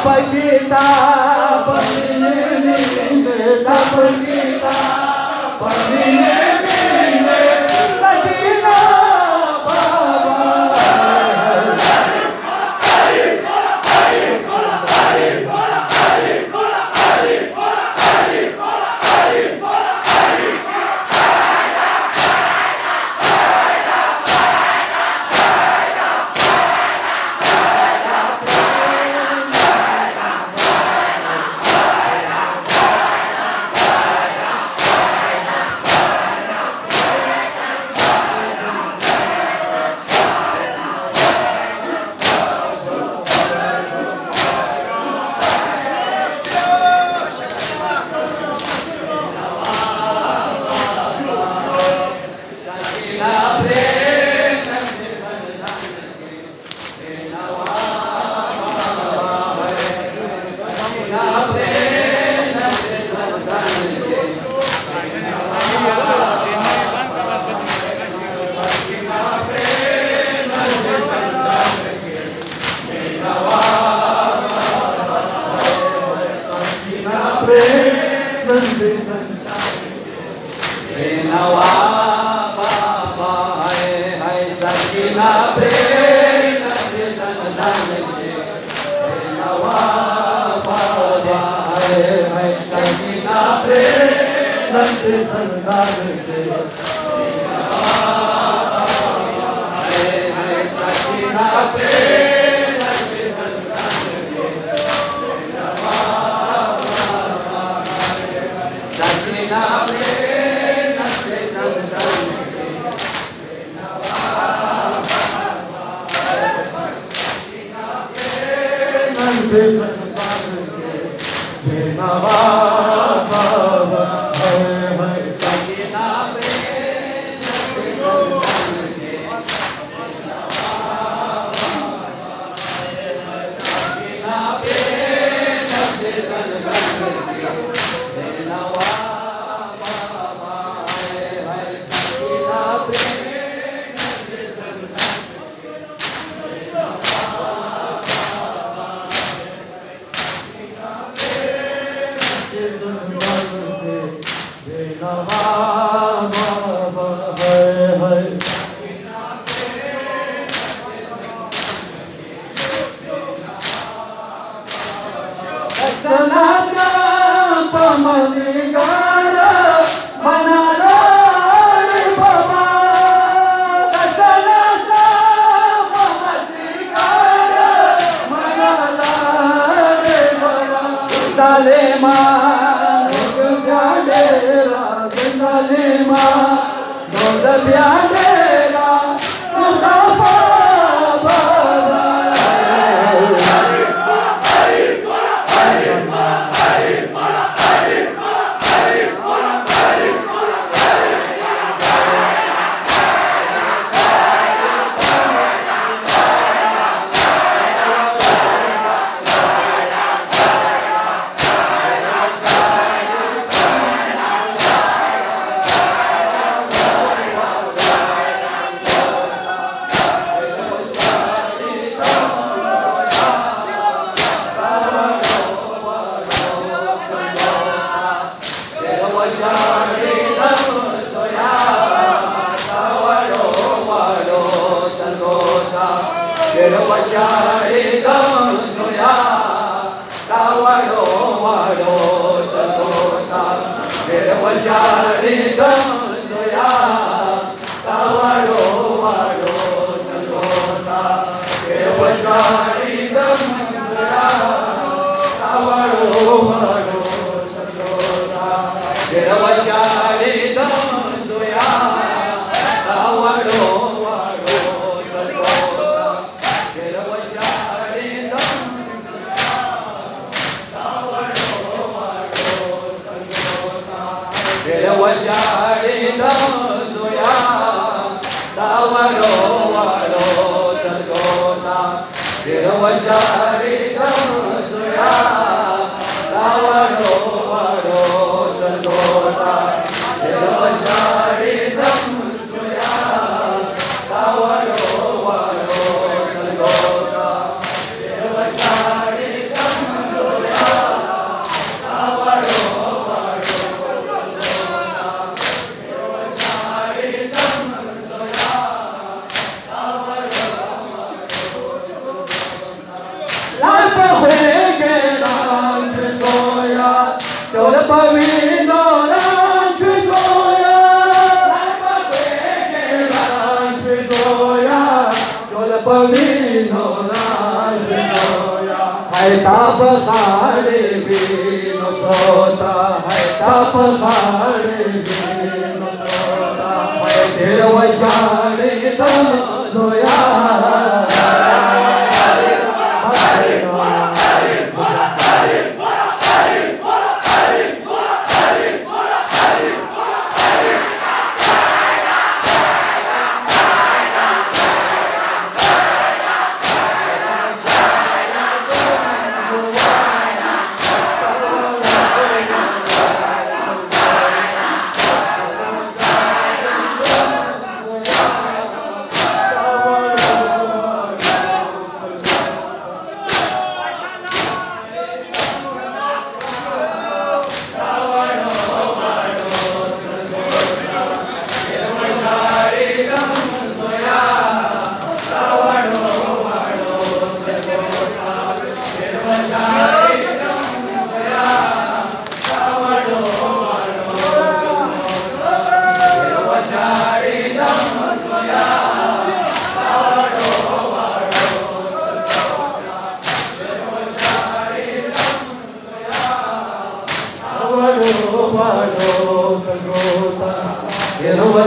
kita pemini sapa kita pemini sakina pavino ranchu zoya, ranchu zoya, dol pavino ranchu zoya. Hai tap khade vino sota, hai tap khade vino sota, hai derwa chade tam zoya.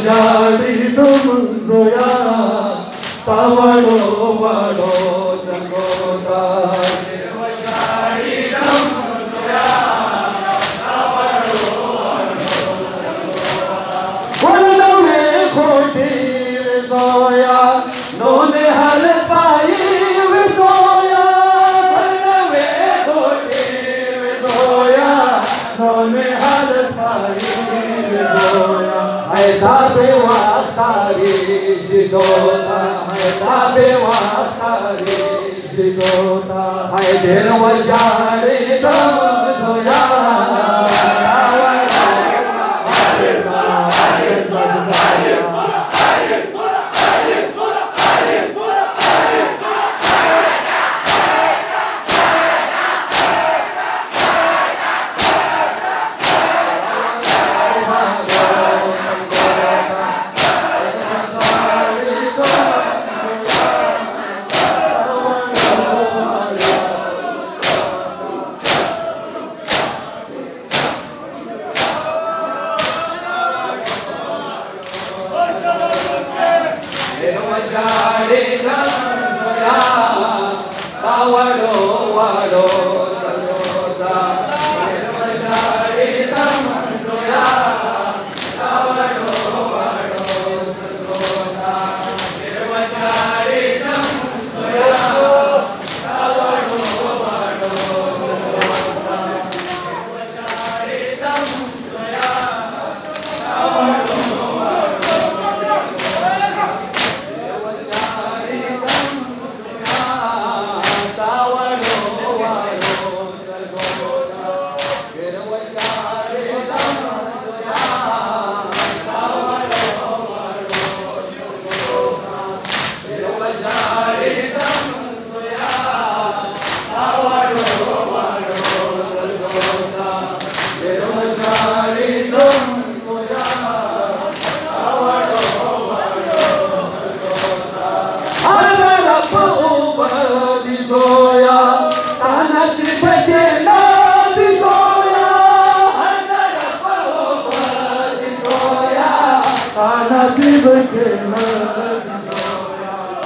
Jadi tum zoya, tawado wado sanggota. Jadi tum zoya, tawado wado sanggota. Wala me khoti zoya, none hal pai zoya. Wala me khoti zoya, none hal pai zoya. Hai tabe wakari jidota, hai tabe wakari jidota, hai derwa jare tam zoya.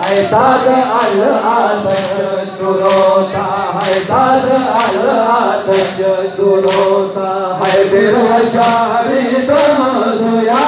Hai tad al atash surota, hai tad al atash surota, hai derwa jare tam zoya.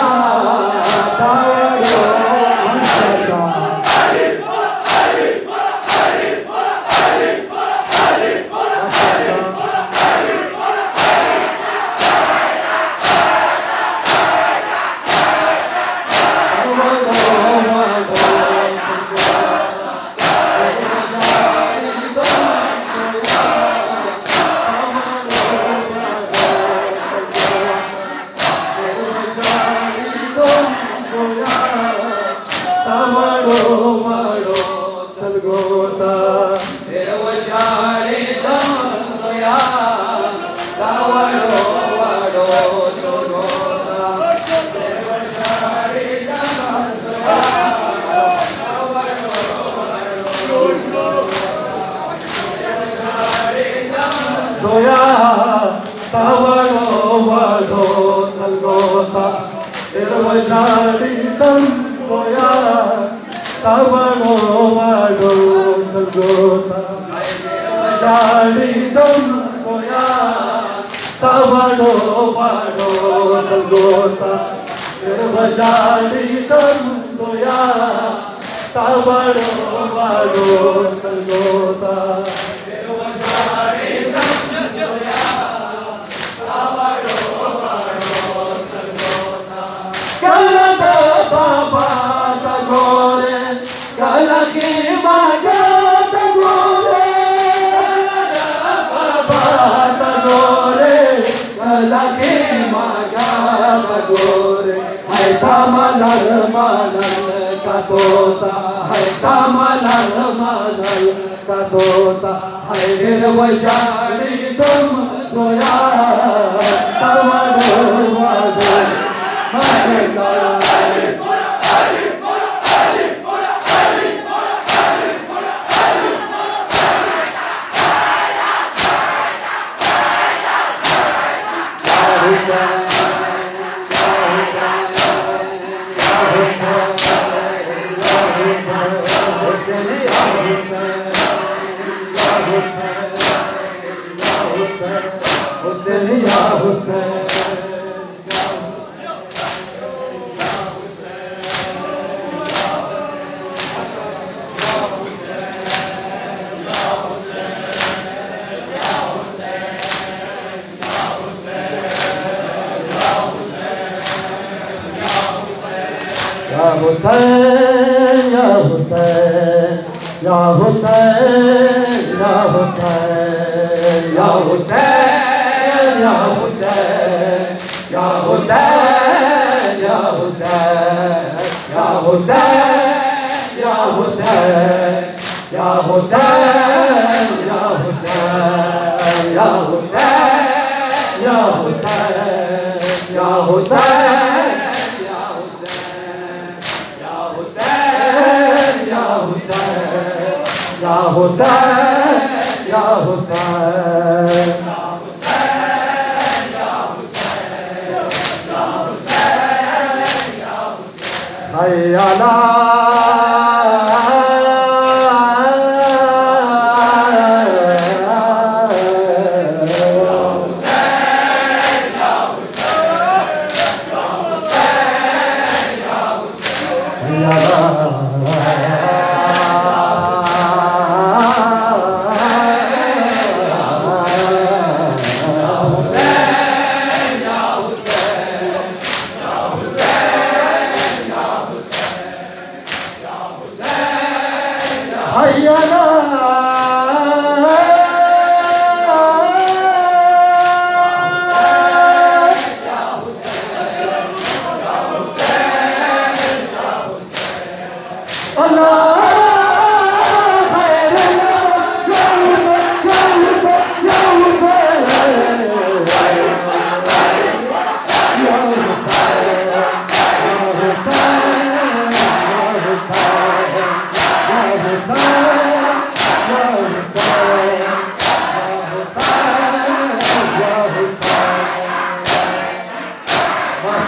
सोया तवड़ो वड़ो सलगोता निर्वजाड़ी तम सोया तवड़ो वड़ो सलगोता निर्वजाड़ी तम सोया तवड़ो वड़ो सलगोता निर्वजाड़ी तम सोया तवड़ो वड़ो सलगोता निर्वजाड़ी तुम सोया तवड़ो वड़ो Hussein, Ya Hussein, Ya Hussein, Ya Hussein, Ya Hussein, Ya Hussein, Ya Hussein, Ya Hussein, Ya Hussein, Ya Hussein, Ya Hussein, Ya Hussein, Ya Hussein, Ya Hussein, Ya Hussein. Ya Hussein, Ya Hussein, Ya Hussein, Ya Hussein, Ya Hussein, Ya Hussein, Hayya ala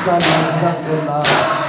Mashallah,